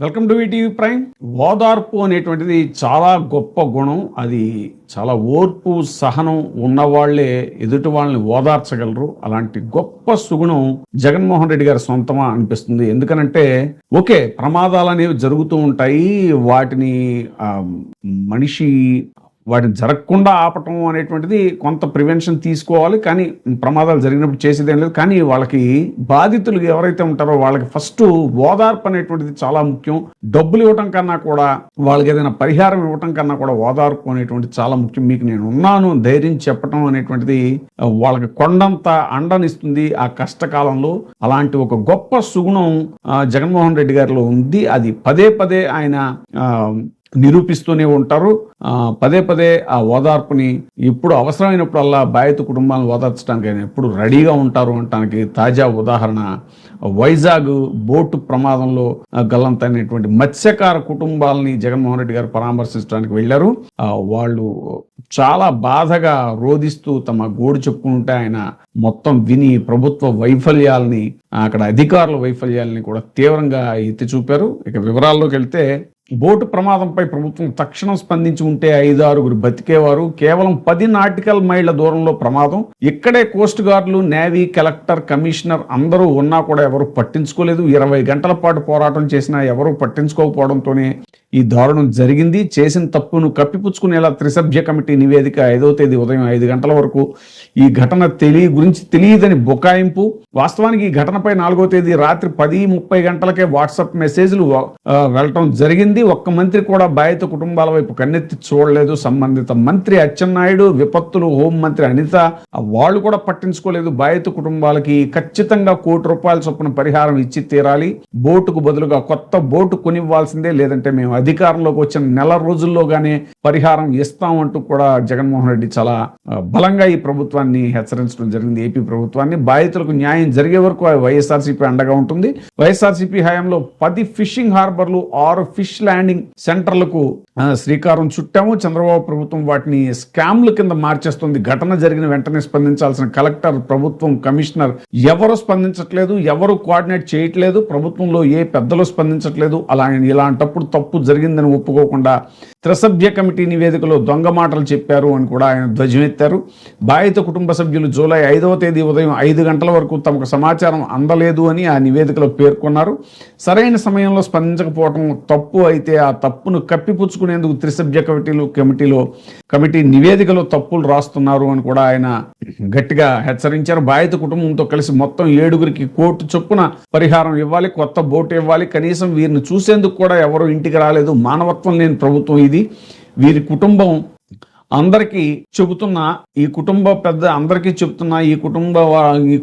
Welcome to ETV prime. ఓదార్పు అనేటువంటిది చాలా గొప్ప గుణం. అది చాలా ఓర్పు సహనం ఉన్నవాళ్లే ఎదుటి వాళ్ళని ఓదార్చగలరు. అలాంటి గొప్ప సుగుణం జగన్మోహన్ రెడ్డి గారి సొంతమా అనిపిస్తుంది. ఎందుకనంటే ఓకే, ప్రమాదాలు అనేవి జరుగుతూ ఉంటాయి. వాటిని మనిషి వాటిని జరగకుండా ఆపటం అనేటువంటిది కొంత ప్రివెన్షన్ తీసుకోవాలి. కానీ ప్రమాదాలు జరిగినప్పుడు చేసేదేం లేదు. కానీ వాళ్ళకి బాధితులు ఎవరైతే ఉంటారో వాళ్ళకి ఫస్ట్ ఓదార్పు అనేటువంటిది చాలా ముఖ్యం. డబ్బులు ఇవ్వటం కన్నా కూడా, వాళ్ళకి ఏదైనా పరిహారం ఇవ్వటం కన్నా కూడా ఓదార్పు అనేటువంటిది చాలా ముఖ్యం. మీకు నేను ఉన్నాను ధైర్యం చెప్పటం అనేటువంటిది వాళ్ళకి కొండంత అండనిస్తుంది ఆ కష్టకాలంలో. అలాంటి ఒక గొప్ప సుగుణం జగన్మోహన్ రెడ్డి గారిలో ఉంది. అది పదే పదే ఆయన నిరూపిస్తూనే ఉంటారు. పదే పదే ఆ ఓదార్పుని ఎప్పుడు అవసరమైనప్పుడల్లా బాధిత కుటుంబాలను ఓదార్చడానికి ఆయన ఎప్పుడు రెడీగా ఉంటారు అనటానికి తాజా ఉదాహరణ వైజాగ్ బోటు ప్రమాదంలో గల్లంతైనటువంటి మత్స్యకార కుటుంబాలని జగన్మోహన్ రెడ్డి గారు పరామర్శించడానికి వెళ్ళారు. వాళ్ళు చాలా బాధగా రోధిస్తూ తమ గోడు చెప్పుకుంటే ఆయన మొత్తం విని ప్రభుత్వ వైఫల్యాలని, అక్కడ అధికారుల వైఫల్యాలని కూడా తీవ్రంగా ఎత్తి చూపారు. ఇక వివరాల్లోకి వెళ్తే, బోటు ప్రమాదంపై ప్రభుత్వం తక్షణం స్పందించి ఉంటే 5-6 బతికేవారు. కేవలం 10 నాటికల్ మైళ్ళ దూరంలో ప్రమాదం. ఇక్కడే కోస్ట్ గార్డులు, నేవీ, కలెక్టర్, కమిషనర్ అందరూ ఉన్నా కూడా ఎవరు పట్టించుకోలేదు. 20 గంటల పాటు పోరాటం చేసినా ఎవరూ పట్టించుకోకపోవడంతోనే ఈ దారుణం జరిగింది. చేసిన తప్పును కప్పిపుచ్చుకునేలా త్రిసభ్య కమిటీ నివేదిక 5వ తేదీ ఉదయం 5 గంటల వరకు ఈ ఘటన గురించి తెలియదని బుకాయింపు. వాస్తవానికి ఈ ఘటనపై 4వ తేదీ రాత్రి 10:30 గంటలకే వాట్సాప్ మెసేజ్లు వెళ్ళటం జరిగింది. ఒక్క మంత్రి కూడా బాధిత కుటుంబాల వైపు కన్నెత్తి చూడలేదు. సంబంధిత మంత్రి అచ్చెన్నాయుడు, విపత్తులు హోంమంత్రి అనిత వాళ్ళు కూడా పట్టించుకోలేదు. బాధిత కుటుంబాలకి ఖచ్చితంగా ₹1,00,00,000 చొప్పున పరిహారం ఇచ్చి తీరాలి. బోటుకు బదులుగా కొత్త బోటు కొనివ్వాల్సిందే, లేదంటే మేము అధికారంలోకి వచ్చిన నెల రోజుల్లోగానే పరిహారం ఇస్తామంటూ కూడా జగన్మోహన్ రెడ్డి చాలా బలంగా ఈ ప్రభుత్వాన్ని హెచ్చరించడం జరిగింది. ఏపీ ప్రభుత్వాన్ని బాధితులకు న్యాయం జరిగే వరకు వైఎస్ఆర్సీపీ అండగా ఉంటుంది. వైఎస్ఆర్సీపీ హయాంలో 10 ఫిషింగ్ హార్బర్లు, 6 ఫిష్ ల్యాండింగ్ సెంటర్లకు శ్రీకారం చుట్టాము. చంద్రబాబు ప్రభుత్వం వాటిని స్కామ్ల కింద మార్చేస్తుంది. ఘటన జరిగిన వెంటనే స్పందించాల్సిన కలెక్టర్, ప్రభుత్వం, కమిషనర్ ఎవరు స్పందించట్లేదు, ఎవరు కోఆర్డినేట్ చేయట్లేదు. ప్రభుత్వంలో ఏ పెద్దలు స్పందించట్లేదు. ఇలాంటప్పుడు తప్పు జరిగిందని ఒప్పుకోకుండా త్రిసభ్య కమిటీ నివేదికలో దొంగ మాటలు చెప్పారు అని కూడా ఆయన ధ్వజమెత్తారు. బాధిత కుటుంబ సభ్యులు జూలై 5వ తేదీ ఉదయం 5 గంటల వరకు తమకు సమాచారం అందలేదు అని ఆ నివేదికలో పేర్కొన్నారు. సరైన సమయంలో స్పందించకపోవడం తప్పు అయితే ఆ తప్పును కప్పిపుచ్చుకునేందుకు త్రిసభ్య కమిటీ నివేదికలో తప్పులు రాస్తున్నారు అని కూడా ఆయన గట్టిగా హెచ్చరించారు. బాధిత కుటుంబంతో కలిసి మొత్తం 7గురికి కోటి చొప్పున పరిహారం ఇవ్వాలి, కొత్త బోటు ఇవ్వాలి. కనీసం వీరిని చూసేందుకు కూడా ఎవరు ఇంటికి రాలేదు. మానవత్వం లేని ప్రభుత్వం ఇది. వీరి కుటుంబం అందరికీ చెబుతున్నా, ఈ కుటుంబ పెద్ద అందరికీ చెప్తున్నా, ఈ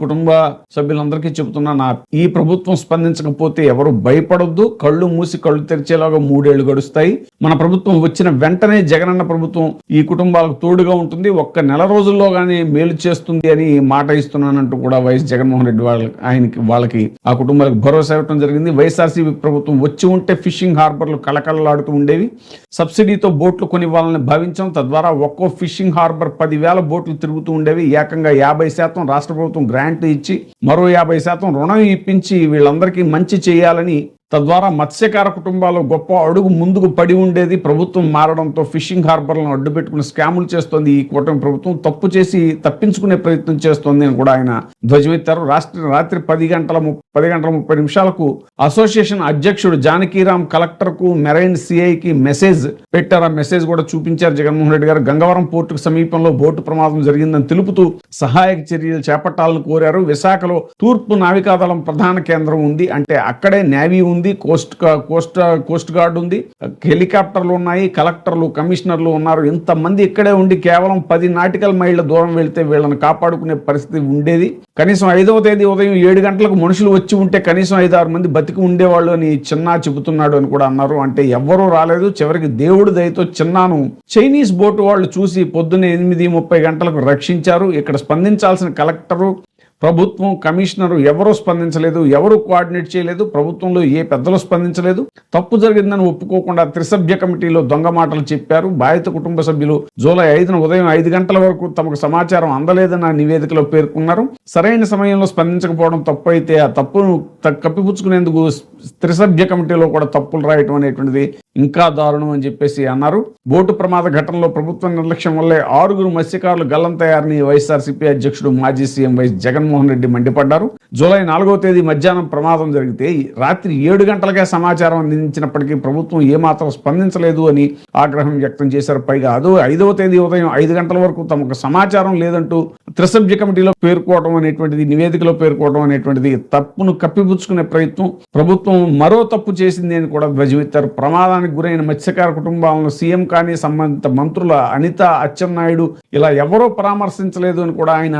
కుటుంబ సభ్యులందరికీ చెబుతున్నా, ఈ ప్రభుత్వం స్పందించకపోతే ఎవరు భయపడొద్దు. కళ్ళు మూసి కళ్ళు తెరిచేలాగా 3 ఏళ్లు గడుస్తాయి. మన ప్రభుత్వం వచ్చిన వెంటనే జగనన్న ప్రభుత్వం ఈ కుటుంబాలకు తోడుగా ఉంటుంది. ఒక్క నెల రోజుల్లోగానే మేలు చేస్తుంది అని మాట ఇస్తున్నానంటూ కూడా వైఎస్ జగన్మోహన్ రెడ్డి వాళ్ళకి ఆ కుటుంబాలకు భరోసా ఇవ్వడం జరిగింది. వైఎస్ఆర్సీపీ ప్రభుత్వం వచ్చి ఉంటే ఫిషింగ్ హార్బర్లు కళకళలాడుతూ ఉండేవి. సబ్సిడీతో బోట్లు కొనివ్వాలని భావించాం. తద్వారా ఒక్కో ఫిషింగ్ హార్బర్ 10,000 బోట్లు తిరుగుతూ ఉండేవి. ఏకంగా 50% రాష్ట్ర ప్రభుత్వం గ్రాంట్ ఇచ్చి మరో 50% రుణం ఇప్పించి వీళ్ళందరికీ మంచి చేయాలని, తద్వారా మత్స్యకార కుటుంబాలు గొప్ప అడుగు ముందుకు పడి ఉండేది. ప్రభుత్వం మారడంతో ఫిషింగ్ హార్బర్లను అడ్డుపెట్టుకుని స్కాములు చేస్తోంది ఈ కూటమి ప్రభుత్వం. తప్పు చేసి తప్పించుకునే ప్రయత్నం చేస్తోంది అని కూడా ఆయన ధ్వజమెత్తారు. రాత్రి 10 గంటల 30 నిమిషాలకు అసోసియేషన్ అధ్యక్షుడు జానకీరామ్ కలెక్టర్కు, మెరైన్ సిఐకి మెసేజ్ పెట్టారు. ఆ మెసేజ్ కూడా చూపించారు జగన్మోహన్ రెడ్డి గారు. గంగవరం పోర్టుకు సమీపంలో బోటు ప్రమాదం జరిగిందని తెలుపుతూ సహాయక చర్యలు చేపట్టాలని కోరారు. విశాఖలో తూర్పు నావికాదళం ప్రధాన కేంద్రం ఉంది, అంటే అక్కడే నేవీ ఉంది, కోస్ట్ గార్డ్ ఉంది, హెలికాప్టర్లు ఉన్నాయి, కలెక్టర్లు, కమిషనర్లు ఉన్నారు. ఇంతమంది ఇక్కడే ఉండి కేవలం 10 నాటికల్ మైళ్ళ దూరం వెళ్తే వీళ్ళని కాపాడుకునే పరిస్థితి ఉండేది. కనీసం 5వ తేదీ ఉదయం 7 గంటలకు మనుషులు వచ్చి ఉంటే కనీసం 5-6 మంది బతికి ఉండేవాళ్ళు అని చిన్నా చెబుతున్నాడు అని కూడా అన్నారు. అంటే ఎవ్వరూ రాలేదు. చివరికి దేవుడి దయతో చిన్నాను చైనీస్ బోటు వాళ్ళు చూసి పొద్దున్నే 8:30 గంటలకు రక్షించారు. ఇక్కడ స్పందించాల్సిన కలెక్టరు, ప్రభుత్వం, కమిషనరు ఎవరూ స్పందించలేదు, ఎవరు కోఆర్డినేట్ చేయలేదు, ప్రభుత్వంలో ఏ పెద్దలు స్పందించలేదు. తప్పు జరిగిందని ఒప్పుకోకుండా త్రిసభ్య కమిటీలో దొంగ మాటలు చెప్పారు. బాధిత కుటుంబ సభ్యులు జూలై 5న ఉదయం 5 గంటల వరకు తమకు సమాచారం అందలేదని నివేదికలో పేర్కొన్నారు. సరైన సమయంలో స్పందించకపోవడం తప్పు అయితే ఆ తప్పును కప్పిపుచ్చుకునేందుకు త్రిసభ్య కమిటీలో కూడా తప్పులు రాయటం అనేటువంటిది ఇంకా దారుణం అని చెప్పేసి అన్నారు. బోటు ప్రమాద ఘటనలో ప్రభుత్వ నిర్లక్ష్యం వల్లే 6 మత్స్యకారులు గల్లంతయ్యారని వైఎస్ఆర్సీపీ అధ్యక్షుడు మాజీ సీఎం వైఎస్ జగన్మోహన్ రెడ్డి మండిపడ్డారు. జూలై 4వ తేదీ మధ్యాహ్నం ప్రమాదం జరిగితే రాత్రి 7 గంటలకే సమాచారం అందించినప్పటికీ ప్రభుత్వం ఏమాత్రం స్పందించలేదు అని ఆగ్రహం వ్యక్తం చేశారు. పైగా 5వ తేదీ ఉదయం 5 గంటల వరకు తమకు సమాచారం లేదంటూ త్రిసభ్య కమిటీలో పేర్కోవడం అనేటువంటిది, నివేదికలో పేర్కోవడం అనేటువంటిది తప్పును కప్పిపుచ్చుకునే ప్రయత్నం. ప్రభుత్వం మరో తప్పు చేసింది అని కూడా ధ్వజమెత్తారు. ప్రమాదానికి గురైన మత్స్యకార కుటుంబాలను సీఎం కానీ సంబంధిత మంత్రుల అనిత, అచ్చెన్నాయుడు ఇలా ఎవరో పరామర్శించలేదు అని కూడా ఆయన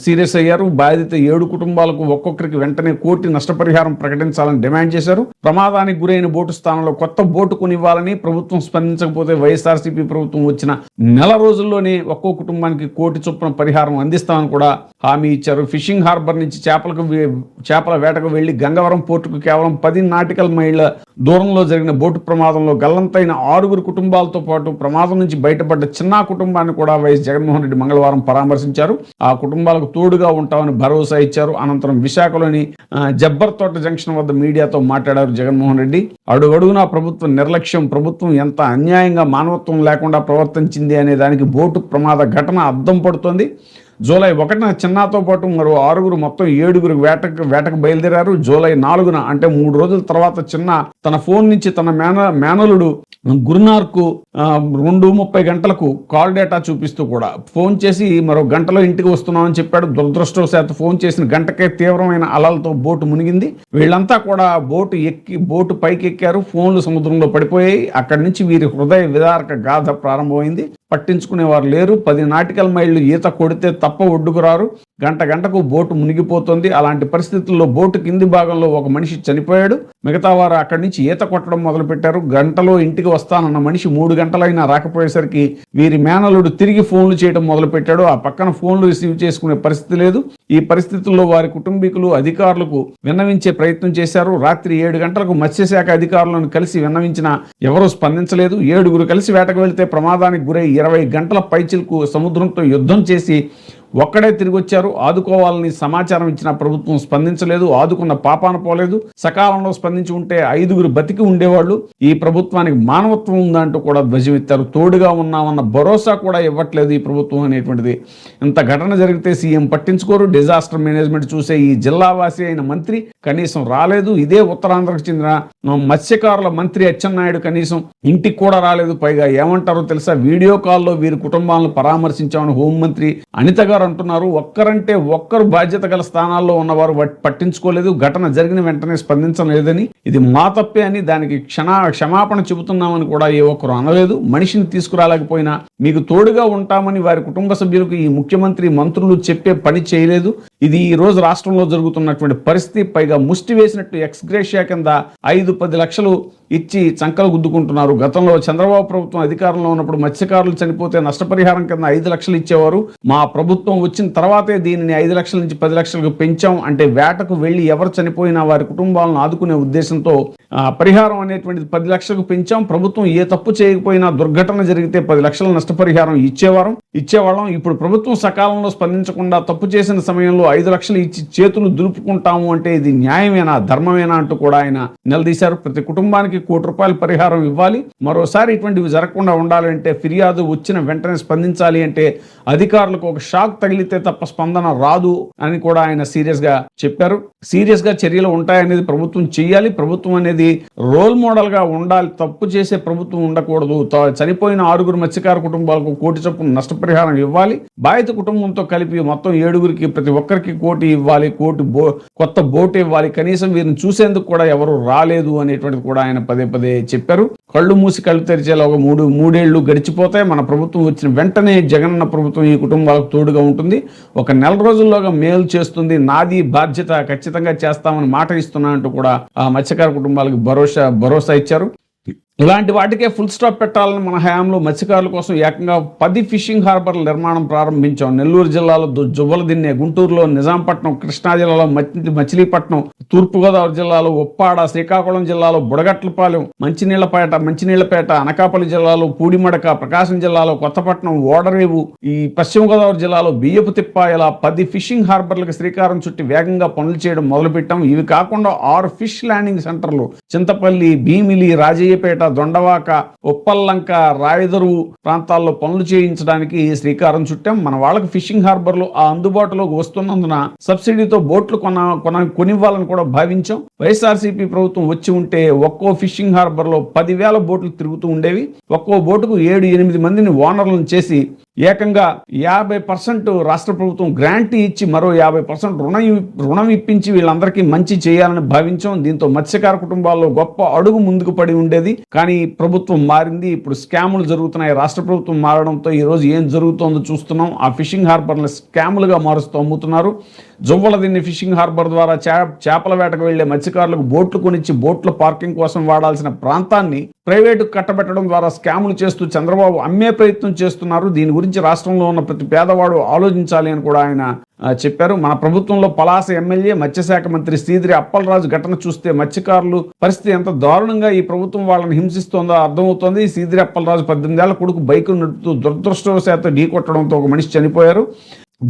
సీరియస్ అయ్యారు. బాధిత 7 కుటుంబాలకు ఒక్కొక్కరికి వెంటనే 1 కోటి నష్టపరిహారం ప్రకటించాలని డిమాండ్ చేశారు. ప్రమాదానికి గురైన బోటు స్థానంలో కొత్త బోటు కొనివ్వాలని, ప్రభుత్వం స్పందించకపోతే వైఎస్ఆర్సీపీ ప్రభుత్వం వచ్చిన నెల రోజుల్లోనే ఒక్కో కుటుంబానికి 1 కోటి చొప్పున పరిహారం అందిస్తామని కూడా హామీ ఇచ్చారు. ఫిషింగ్ హార్బర్ నుంచి చేపల వేటకు వెళ్లి గంగవరం పోర్టుకు కేవలం 10 నాటికల్ మైళ్ళ దూరంలో జరిగిన బోటు ప్రమాదంలో గల్లంతైన 6 కుటుంబాలతో పాటు ప్రమాదం నుంచి బయటపడ్డ చిన్న కుటుంబాన్ని కూడా వైఎస్ జగన్మోహన్ రెడ్డి మంగళవారం పరామర్శించారు. ఆ కుటుంబాలకు తోడుగా ఉంటామని భరోసా ఇచ్చారు. అనంతరం విశాఖలోని జబ్బర్ తోట జంక్షన్ వద్ద మీడియాతో మాట్లాడారు జగన్మోహన్ రెడ్డి. అడుగడుగునా ప్రభుత్వ నిర్లక్ష్యం, ప్రభుత్వం ఎంత అన్యాయంగా, మానవత్వం లేకుండా ప్రవర్తించింది అనే దానికి బోటు ప్రమాద ఘటన అద్దం పడుతోంది. జూలై 1న చిన్నాతో పాటు మరో 6 మొత్తం 7 వేటకు బయలుదేరారు. జూలై 4న అంటే 3 రోజుల తర్వాత చిన్న తన ఫోన్ నుంచి తన మేనలుడు గురునార్కు 2:30 గంటలకు కాల్ డేటా చూపిస్తూ కూడా ఫోన్ చేసి మరో గంటలో ఇంటికి వస్తున్నామని చెప్పాడు. దురదృష్టవశాత్తు ఫోన్ చేసిన గంటకే తీవ్రమైన అలలతో బోటు మునిగింది. వీళ్ళంతా కూడా బోటు పైకి ఎక్కారు. ఫోన్లు సముద్రంలో పడిపోయాయి. అక్కడి నుంచి వీరి హృదయ విదారక గాథ ప్రారంభమైంది. పట్టించుకునేవారు లేరు. 10 నాటికల్ మైళ్ళు ఈత కొడితే తప్ప ఒడ్డుకు రారు. గంటకు బోటు మునిగిపోతుంది. అలాంటి పరిస్థితుల్లో బోటు కింది భాగంలో ఒక మనిషి చనిపోయాడు. మిగతా వారు అక్కడి నుంచి ఈత కొట్టడం మొదలుపెట్టారు. గంటలో ఇంటికి వస్తానన్న మనిషి 3 గంటలైనా రాకపోయేసరికి వీరి మేనలుడు తిరిగి ఫోన్లు చేయడం మొదలుపెట్టాడు. ఆ పక్కన ఫోన్లు రిసీవ్ చేసుకునే పరిస్థితి లేదు. ఈ పరిస్థితుల్లో వారి కుటుంబీకులు అధికారులకు విన్నవించే ప్రయత్నం చేశారు. రాత్రి 7 గంటలకు మత్స్యశాఖ అధికారులను కలిసి విన్నవించినా ఎవరూ స్పందించలేదు. 7 కలిసి వేటకు వెళితే ప్రమాదానికి గురై 20 గంటల పైచిలకు సముద్రంతో యుద్ధం చేసి ఒక్కడే తిరిగి వచ్చారు. ఆదుకోవాలని సమాచారం ఇచ్చిన ప్రభుత్వం స్పందించలేదు. ఆదుకున్న పాపాన పోలేదు. సకాలంలో స్పందించి ఉంటే 5 బతికి ఉండేవాళ్ళు. ఈ ప్రభుత్వానికి మానవత్వం ఉందంటూ కూడా ధ్వజమెత్తారు. తోడుగా ఉన్నామన్న భరోసా కూడా ఇవ్వట్లేదు ఈ ప్రభుత్వం అనేటువంటిది. ఇంత ఘటన జరిగితే సీఎం పట్టించుకోరు. డిజాస్టర్ మేనేజ్మెంట్ చూసే ఈ జిల్లావాసి అయిన మంత్రి కనీసం రాలేదు. ఇదే ఉత్తరాంధ్రకు చెందిన మత్స్యకారుల మంత్రి అచ్చెన్నాయుడు కనీసం ఇంటికి కూడా రాలేదు. పైగా ఏమంటారో తెలుసా, వీడియో కాల్లో వీరి కుటుంబాలను పరామర్శించామని హోంమంత్రి అనిత గారు అంటున్నారు. ఒక్కరంటే ఒక్కరు బాధ్యత గల స్థానాల్లో ఉన్నవారు పట్టించుకోలేదు. ఘటన జరిగిన వెంటనే స్పందించలేదని, ఇది మా తప్పే అని దానికి క్షమాపణ చెబుతున్నామని కూడా ఏ ఒక్కరు అనలేదు. మనిషిని తీసుకురాలేకపోయినా మీకు తోడుగా ఉంటామని వారి కుటుంబ సభ్యులకు ఈ ముఖ్యమంత్రి, మంత్రులు చెప్పే పని చేయలేదు. ఇది ఈ రోజు రాష్ట్రంలో జరుగుతున్నటువంటి పరిస్థితి. పైగా ముష్టి వేసినట్టు ఎక్స్గ్రేషియా కింద 5-10 లక్షలు ఇచ్చి చంకలు గుద్దుకుంటున్నారు. గతంలో చంద్రబాబు ప్రభుత్వం అధికారంలో ఉన్నప్పుడు మత్స్యకారులు చనిపోతే నష్టపరిహారం కింద 5 లక్షలు ఇచ్చేవారు. మా ప్రభుత్వం వచ్చిన తర్వాతే దీనిని 5 లక్షల నుంచి 10 లక్షలకు పెంచాం. అంటే వేటకు వెళ్లి ఎవరు చనిపోయినా వారి కుటుంబాలను ఆదుకునే ఉద్దేశంతో పరిహారం అనేటువంటిది 10 లక్షలకు పెంచాం. ప్రభుత్వం ఏ తప్పు చేయకపోయినా దుర్ఘటన జరిగితే 10 లక్షల నష్టపరిహారం ఇచ్చేవాళ్ళం. ఇప్పుడు ప్రభుత్వం సకాలంలో స్పందించకుండా తప్పు చేసిన సమయంలో 5 లక్షలు ఇచ్చి చేతులు దులుపుకుంటాము అంటే ఇది న్యాయమేనా, ధర్మమేనా అంటూ కూడా ఆయన నిలదీశారు. ప్రతి కుటుంబానికి 1 కోటి రూపాయల పరిహారం ఇవ్వాలి. మరోసారి ఇటువంటివి జరగకుండా ఉండాలంటే ఫిర్యాదు వచ్చిన వెంటనే స్పందించాలి. అంటే అధికారులకు ఒక షాక్ తగిలితే తప్ప స్పందన రాదు అని కూడా ఆయన సీరియస్ గా చెప్పారు. సీరియస్ గా చర్యలు ఉంటాయనేది ప్రభుత్వం చెయ్యాలి. ప్రభుత్వం అనేది రోల్ మోడల్ గా ఉండాలి. తప్పు చేసే ప్రభుత్వం ఉండకూడదు. చనిపోయిన 6 మత్స్యకార కుటుంబాలకు 1 కోటి చొప్పున నష్టపరిహారం ఇవ్వాలి. బాధిత కుటుంబంతో కలిపి మొత్తం 7 ప్రతి ఒక్కరికి 1 కోటి ఇవ్వాలి. కొత్త బోట్ ఇవ్వాలి. కనీసం వీరిని చూసేందుకు కూడా ఎవరు రాలేదు అనేటువంటిది కూడా ఆయన పదే చెప్పారు. కళ్ళు మూసి కళ్ళు తెరిచేలా ఒక 3 ఏళ్లు గడిచిపోతాయి. మన ప్రభుత్వం వచ్చిన వెంటనే జగనన్న ప్రభుత్వం ఈ కుటుంబాలకు తోడుగా ఉంటుంది. ఒక నెల రోజుల్లోగా మేలు చేస్తుంది. నాది బాధ్యత, ఖచ్చితంగా చేస్తామని మాట ఇస్తున్నా అంటూ కూడా ఆ మత్స్యకార కుటుంబాలకు భరోసా ఇచ్చారు. ఇలాంటి వాటికే ఫుల్ స్టాప్ పెట్టాలని మన హయాంలో మత్స్యకారుల కోసం ఏకంగా 10 ఫిషింగ్ హార్బర్ల నిర్మాణం ప్రారంభించాం. నెల్లూరు జిల్లాలో జువ్వలదిన్నె, గుంటూరులో నిజాంపట్నం, కృష్ణా జిల్లాలో మచిలీపట్నం, తూర్పుగోదావరి జిల్లాలో ఉప్పాడ, శ్రీకాకుళం జిల్లాలో బుడగట్లపాలెం, మంచినీళ్లపేట, అనకాపల్లి జిల్లాలో పూడిమడక, ప్రకాశం జిల్లాలో కొత్తపట్నం, ఓడరేవు, ఈ పశ్చిమ గోదావరి జిల్లాలో బియ్యపు తిప్ప, ఇలా 10 ఫిషింగ్ హార్బర్లకు శ్రీకారం చుట్టి వేగంగా పనులు చేయడం మొదలుపెట్టాం. ఇవి కాకుండా 6 ఫిష్ ల్యాండింగ్ సెంటర్లు చింతపల్లి, భీమిలి, రాజయ్యపేట, దొండవాక, ఉప్పల్లంక, రాయదరువు ప్రాంతాల్లో పనులు చేయించడానికి శ్రీకారం చుట్టాం. మన వాళ్ళకి ఫిషింగ్ హార్బర్లు అందుబాటులోకి వస్తున్నందున సబ్సిడీతో బోట్లు కొనివ్వాలని కూడా భావించాం. వైఎస్ఆర్సీపీ ప్రభుత్వం వచ్చి ఉంటే ఒక్కో ఫిషింగ్ హార్బర్లో 10,000 బోట్లు తిరుగుతూ ఉండేవి. ఒక్కో బోటుకు 7-8 మందిని ఓనర్లను చేసి ఏకంగా 50% రాష్ట్ర ప్రభుత్వం గ్రాంట్ ఇచ్చి మరో 50% రుణం ఇప్పించి వీళ్ళందరికీ మంచి చేయాలని భావించాం. దీంతో మత్స్యకార కుటుంబాల్లో గొప్ప అడుగు ముందుకు పడి ఉండేది. కానీ ప్రభుత్వం మారింది, ఇప్పుడు స్కాములు జరుగుతున్నాయి. రాష్ట్ర ప్రభుత్వం మారడంతో ఈ రోజు ఏం జరుగుతోందో చూస్తున్నాం. ఆ ఫిషింగ్ హార్బర్లను స్కాములుగా మారుస్తూ అమ్ముతున్నారు. జువ్వలదిన్నె ఫిషింగ్ హార్బర్ ద్వారా చేపల వేటకు వెళ్లే మత్స్యకారులకు బోట్లు కొనిచ్చి బోట్ల పార్కింగ్ కోసం వాడాల్సిన ప్రాంతాన్ని ప్రైవేటుకు కట్టబెట్టడం ద్వారా స్కాములు చేస్తూ చంద్రబాబు అమ్మే ప్రయత్నం చేస్తున్నారు. దీని గురించి రాష్ట్రంలో ఉన్న ప్రతి పేదవాడు ఆలోచించాలి అని కూడా ఆయన చెప్పారు. మన ప్రభుత్వంలో పలాస ఎమ్మెల్యే, మత్స్యశాఖ మంత్రి శ్రీధరి అప్పలరాజు ఘటన చూస్తే మత్స్యకారులు పరిస్థితి ఎంత దారుణంగా ఈ ప్రభుత్వం వాళ్ళని హింసిస్తోందో అర్థమవుతోంది. శ్రీధరి అప్పలరాజు 18 ఏళ్ల కొడుకు బైకు నడుపుతూ దురదృష్టవశాత్తు ఢీకొట్టడంతో ఒక మనిషి చనిపోయారు.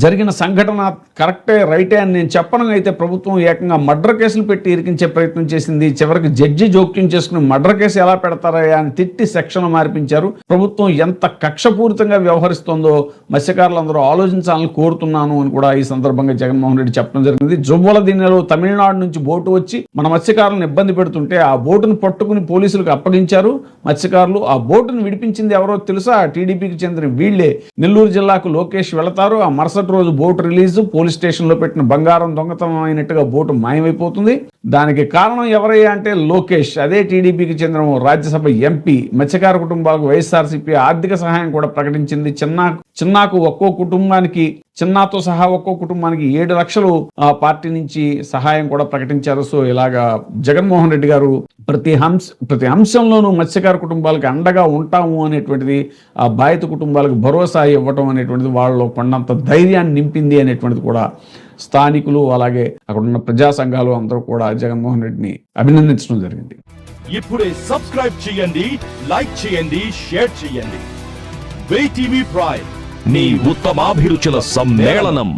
జరిగిన సంఘటన కరెక్టే, రైటే అని నేను చెప్పను. అయితే ప్రభుత్వం ఏకంగా మర్డర్ కేసులు పెట్టి ఇరికించే ప్రయత్నం చేసింది. చివరికి జడ్జి జోక్యం చేసుకుని మర్డర్ కేసు ఎలా పెడతారా అని తిట్టి సెక్షన్ మార్పించారు. ప్రభుత్వం ఎంత కక్షపూరితంగా వ్యవహరిస్తోందో మత్స్యకారులందరూ ఆలోచించాలని కోరుతున్నాను అని కూడా ఈ సందర్భంగా జగన్మోహన్ రెడ్డి చెప్పడం జరిగింది. జువ్వలదిన్నెలో తమిళనాడు నుంచి బోటు వచ్చి మన మత్స్యకారులను ఇబ్బంది పెడుతుంటే ఆ బోటును పట్టుకుని పోలీసులకు అప్పగించారు మత్స్యకారులు. ఆ బోటును విడిపించింది ఎవరో తెలుసా? టీడీపీకి చెందిన వీళ్లే. నెల్లూరు జిల్లాకు లోకేష్ వెళతారు. ఆ మరుసటి రోజు బోటు రిలీజ్, పోలీస్ స్టేషన్ లో పెట్టిన బంగారం దొంగతనం అయినట్టుగా బోటు మాయమైపోతుంది. దానికి కారణం ఎవరయ్యా అంటే లోకేష్. అదే టీడీపీకి చెందిన రాజ్యసభ ఎంపీ. మత్స్యకార కుటుంబాలకు వైఎస్ఆర్సీపీ ఆర్థిక సహాయం కూడా ప్రకటించింది. చిన్నాకు ఒక్కో కుటుంబానికి, చిన్నాతో సహా ఒక్కో కుటుంబానికి 7 లక్షలు పార్టీ నుంచి సహాయం కూడా ప్రకటించారు. సో ఇలాగా జగన్మోహన్ రెడ్డి గారు ప్రతి అంశంలోనూ మత్స్యకార కుటుంబాలకు అండగా ఉంటాము అనేటువంటిది, ఆ బాధిత కుటుంబాలకు భరోసా ఇవ్వటం అనేటువంటిది వాళ్ళలో కొండంత ధైర్యాన్ని నింపింది అనేటువంటిది కూడా స్థానికులు అలాగే అక్కడ ఉన్న ప్రజా సంఘాలు అందరూ కూడా జగన్మోహన్ రెడ్డిని అభినందించడం జరిగింది. ఇప్పుడే సబ్స్క్రైబ్ చేయండి, లైక్ చేయండి, షేర్ చేయండి. VTV ప్రైమ్, నీ ఉత్తమాభిరుచుల సమ్మేళనం.